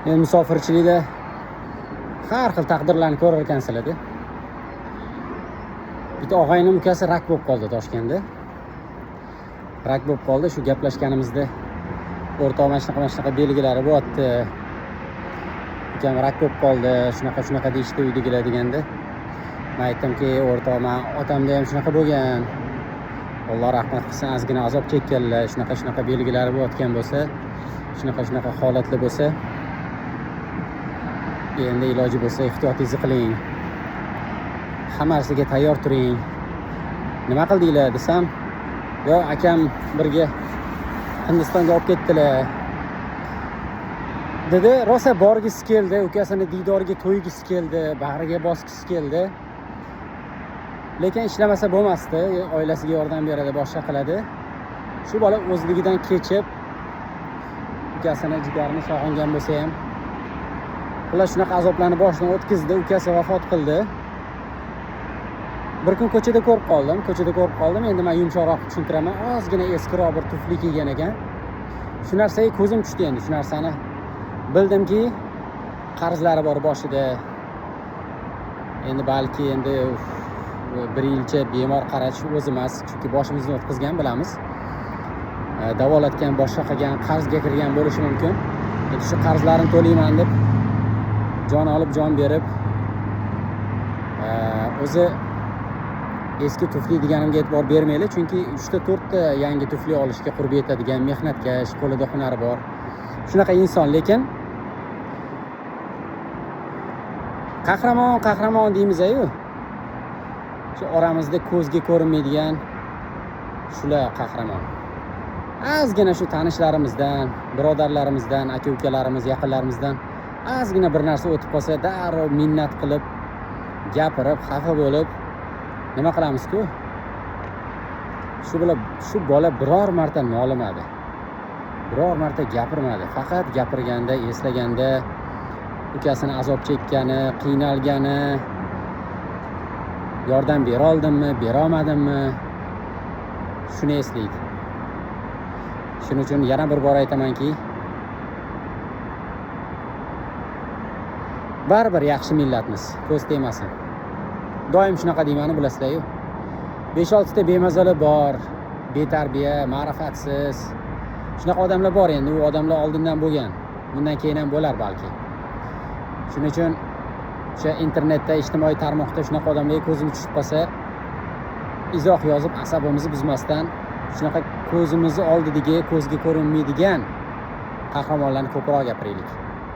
Men musofirchilikda har xil taqdirlarni ko'rar ekansizlar-da. Bitta og'aynim ukasi rak bo'lib qoldi Toshkentda. Rak bo'lib qoldi. Shu gaplashganimizda o'rtoqman shunaqa belgilari bo'lyapti. Ukam rak bo'lib qoldi, shunaqa deyishdi uydagilar deganda. Men aytdimki, o'rtoqman, otamda ham shunaqa bo'lgan. Alloh rahmat qilsin, ozgina azob chekkanlar, shunaqa belgilari bo'layotgan bo'lsa, shunaqa holatlar bo'lsa, endi iloji bo'lsa ehtiyotingizni qiling. Hammasiga tayyor turing. Nima qildinglar desam, yo akam birga Hindistonga olib ketdilar. Dedi, rosa borgisi keldi, ukasini diydoriga to'ygisi keldi, bag'riga bosgisi keldi. Lekin ishlamasa bo'lmasdi, oilasiga yordam beradi, boshqa qiladi. Shu bola o'zligidan kechib, ukasini jigarini sog'ingan bo'lsa ham, ular shunaqa azoblarni boshidan o'tkazdi, ukasi vafot qildi. Bir kun ko'chada ko'rib qoldim. Endi men yumshoqroq tushuntiraman. Ozgina eskiroq bir tufli kiygan ekan. Shu narsaga ko'zim tushdi endi, shu narsani. Bildimki, qarzlari bor boshida. Endi balki bir yilcha bemor qarash o'zi emas, chunki boshimizni o'tkazgan bilamiz. Davolatgan, boshqa qilgan, qarzga kirgan bo'lishi mumkin. Endi shu qarzlarini to'layman deb jon olib, jon berib, o'zi eski tufli deganimga e'tibor bermaylik, chunki 3-4 ta yangi tufli olishga qurbi yetadigan mehnatkash, qo'lida hunari bor. Shunaqa inson, lekin qahramon deymiz-ku. Shu oramizda ko'zga ko'rinmaydigan shular qahramon. Ozgina shu tanishlarimizdan, birodarlarimizdan, aka-ukalarimiz, yaqinlarimizdan ozgina bir narsa o'tib qolsa, darrov minnat qilib, gapirib, xafa bo'lib nima qilamiz-ku? Shu bola biror marta nolimadi. Biror marta gapirmadi. Faqat gapirganda, eslaganda ukasini azob chekkani, qiynalgani, yordam bera oldimmi, bera olmadimmi, shuni eslaydi. Shuning uchun yana bir bor aytamanki, baribir yaxshi millatmiz, ko'z tegmasin. Doim shunaqa deyman, bilasizlar-ku. 5-6 ta bemazalar bor, betarbiya, ma'rifatsiz. Shunaqa odamlar bor endi, u odamlar oldindan bo'lgan. Bundan keyin ham bo'lar balki. Shuning uchun o'sha internetda, ijtimoiy tarmoqda shunaqa odamlarga ko'zimiz tushib qolsa, izoh yozib asabimizni buzmasdan, shunaqa ko'zimizni oldidagi, ko'zga ko'rinmaydigan qahramonlarni ko'proq gapiraylik.